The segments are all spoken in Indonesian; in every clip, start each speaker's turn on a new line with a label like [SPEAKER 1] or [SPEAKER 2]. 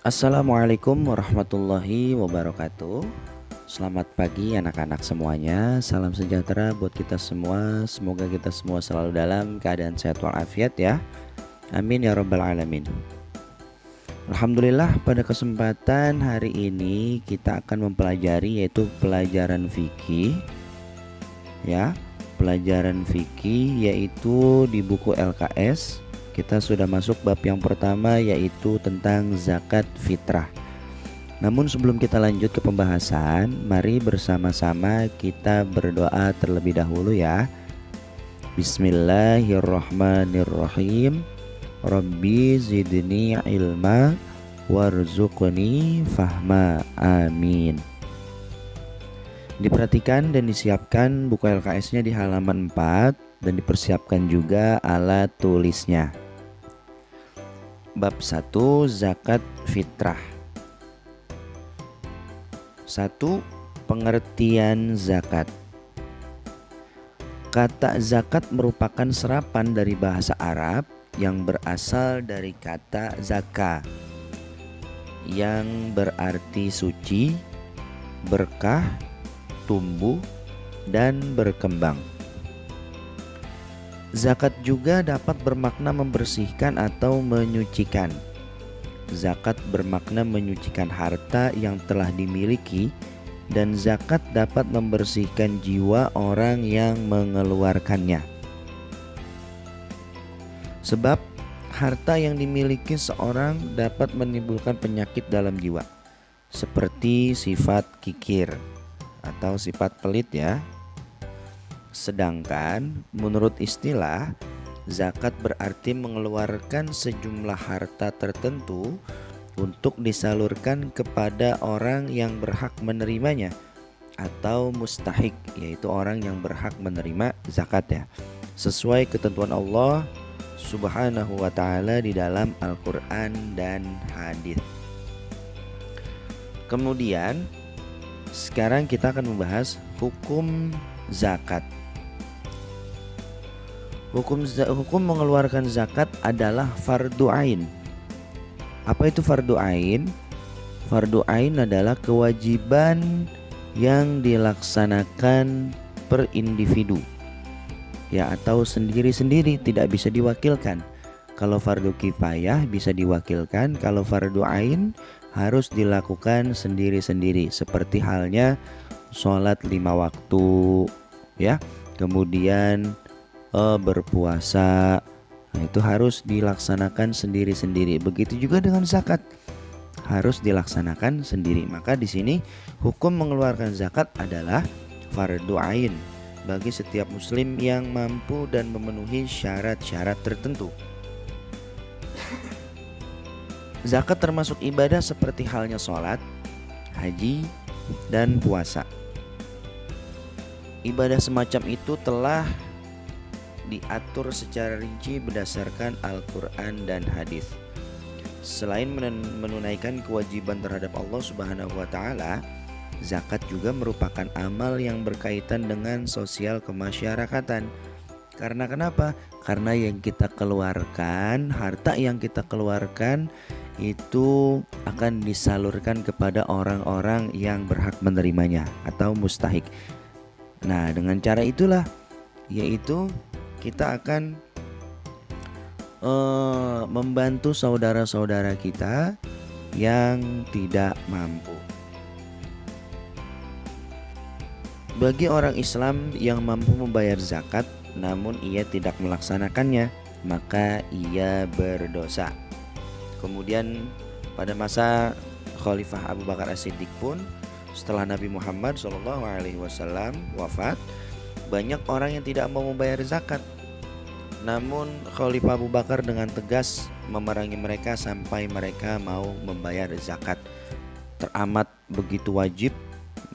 [SPEAKER 1] Assalamualaikum warahmatullahi wabarakatuh. Selamat pagi anak-anak semuanya. Salam sejahtera buat kita semua. Semoga kita semua selalu dalam keadaan sehat walafiat ya. Amin ya rabbal alamin. Alhamdulillah, pada kesempatan hari ini kita akan mempelajari yaitu pelajaran fikih ya. Pelajaran fikih yaitu di buku LKS. Kita sudah masuk bab yang pertama yaitu tentang zakat fitrah. Namun sebelum kita lanjut ke pembahasan, mari bersama-sama kita berdoa terlebih dahulu ya. Bismillahirrahmanirrahim. Rabbi zidni ilma warzuqni fahma. Amin. Diperhatikan dan disiapkan buku LKS-nya di halaman 4 dan dipersiapkan juga alat tulisnya. Bab 1, zakat fitrah. 1. Pengertian zakat. Kata zakat merupakan serapan dari bahasa Arab yang berasal dari kata zaka, yang berarti suci, berkah, tumbuh, dan berkembang. Zakat juga dapat bermakna membersihkan atau menyucikan. Zakat bermakna menyucikan harta yang telah dimiliki, dan zakat dapat membersihkan jiwa orang yang mengeluarkannya. Sebab harta yang dimiliki seorang dapat menimbulkan penyakit dalam jiwa, seperti sifat kikir atau sifat pelit ya. Sedangkan menurut istilah, zakat berarti mengeluarkan sejumlah harta tertentu untuk disalurkan kepada orang yang berhak menerimanya atau mustahik, yaitu orang yang berhak menerima zakat ya, sesuai ketentuan Allah Subhanahu wa ta'ala di dalam Al-Quran dan hadis. Kemudian sekarang kita akan membahas hukum zakat. Hukum mengeluarkan zakat adalah fardu ain. Apa itu fardu ain? Fardu ain adalah kewajiban yang dilaksanakan per individu ya, atau sendiri-sendiri, tidak bisa diwakilkan. Kalau fardu kifayah bisa diwakilkan, kalau fardu ain harus dilakukan sendiri-sendiri, seperti halnya sholat 5 waktu ya, kemudian berpuasa. Nah, itu harus dilaksanakan sendiri-sendiri. Begitu juga dengan zakat, harus dilaksanakan sendiri. Maka di sini hukum mengeluarkan zakat adalah fardu ain bagi setiap muslim yang mampu dan memenuhi syarat-syarat tertentu. Zakat termasuk ibadah seperti halnya sholat, haji, dan puasa. Ibadah semacam itu telah diatur secara rinci berdasarkan Al-Quran dan hadis. Selain menunaikan kewajiban terhadap Allah Subhanahu wa ta'ala, zakat juga merupakan amal yang berkaitan dengan sosial kemasyarakatan. Karena kenapa? Karena yang kita keluarkan, harta yang kita keluarkan itu akan disalurkan kepada orang-orang yang berhak menerimanya atau mustahik. Nah, dengan cara itulah, yaitu kita akan membantu saudara-saudara kita yang tidak mampu. Bagi orang Islam yang mampu membayar zakat namun ia tidak melaksanakannya, maka ia berdosa. Kemudian pada masa Khalifah Abu Bakar As-Siddiq pun, setelah Nabi Muhammad SAW wafat, banyak orang yang tidak mau membayar zakat. Namun Khalifah Abu Bakar dengan tegas memerangi mereka sampai mereka mau membayar zakat. Teramat begitu wajib,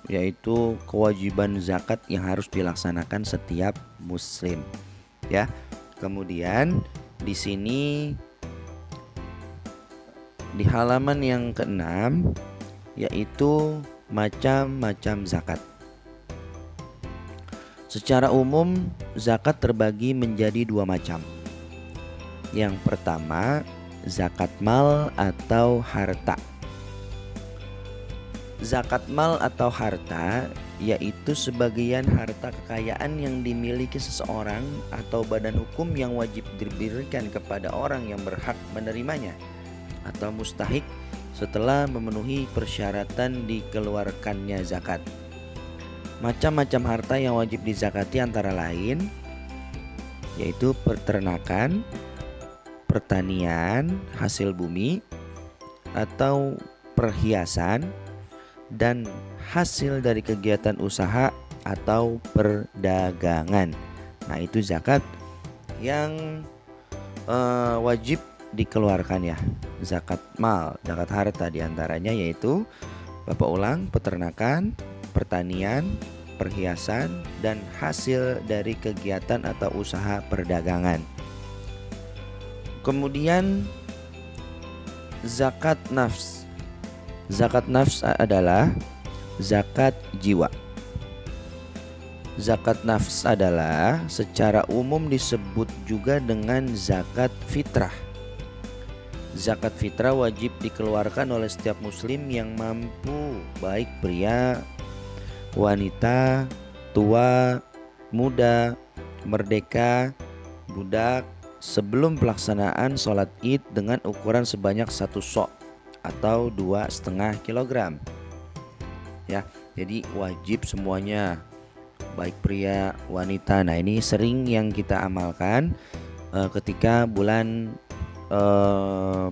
[SPEAKER 1] yaitu kewajiban zakat yang harus dilaksanakan setiap muslim ya. Kemudian di sini di halaman yang ke-6 yaitu macam-macam zakat. Secara umum, zakat terbagi menjadi 2 macam. Yang pertama, zakat mal atau harta. Zakat mal atau harta yaitu sebagian harta kekayaan yang dimiliki seseorang atau badan hukum yang wajib diberikan kepada orang yang berhak menerimanya atau mustahik setelah memenuhi persyaratan dikeluarkannya zakat. Macam-macam harta yang wajib dizakati antara lain yaitu peternakan, pertanian, hasil bumi atau perhiasan, dan hasil dari kegiatan usaha atau perdagangan. Nah, itu zakat yang wajib dikeluarkan ya. Zakat mal, zakat harta diantaranya yaitu Bapak ulang, peternakan, pertanian, perhiasan, dan hasil dari kegiatan atau usaha perdagangan. Kemudian zakat nafs. Zakat nafs adalah zakat jiwa. Zakat nafs adalah secara umum disebut juga dengan zakat fitrah. Zakat fitrah wajib dikeluarkan oleh setiap muslim yang mampu, baik pria, wanita, tua, muda, merdeka, budak, sebelum pelaksanaan sholat id dengan ukuran sebanyak 1 sok atau 2,5 kilogram. Ya, jadi wajib semuanya, baik pria, wanita. Nah, ini sering yang kita amalkan ketika bulan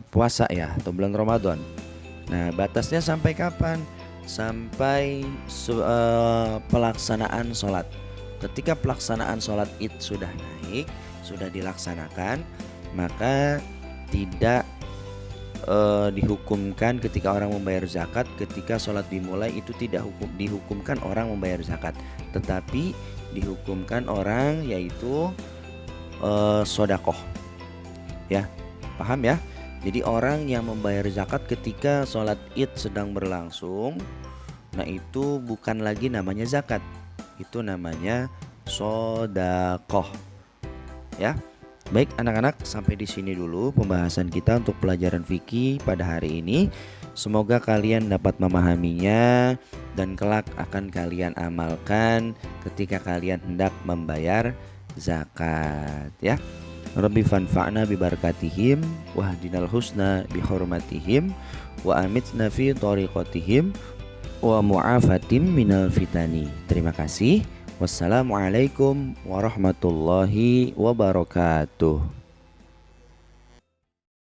[SPEAKER 1] puasa ya, atau bulan Ramadan. Nah, batasnya sampai kapan? Sampai pelaksanaan sholat. Ketika pelaksanaan sholat id sudah naik, sudah dilaksanakan, maka tidak dihukumkan ketika orang membayar zakat. Ketika sholat dimulai itu tidak dihukumkan orang membayar zakat, tetapi dihukumkan orang yaitu sodakoh. Ya, paham ya? Jadi orang yang membayar zakat ketika sholat id sedang berlangsung, nah itu bukan lagi namanya zakat, itu namanya sodakoh. Ya. Baik anak-anak, sampai di sini dulu pembahasan kita untuk pelajaran fikih pada hari ini. Semoga kalian dapat memahaminya dan kelak akan kalian amalkan ketika kalian hendak membayar zakat ya. Rabbi fanfa'na bi barakatihim wahdinal husna bi hurmatihim wa amitna fi thariqatihim wa mu'afatim minal fitani. Terima kasih. Wassalamualaikum warahmatullahi wabarakatuh.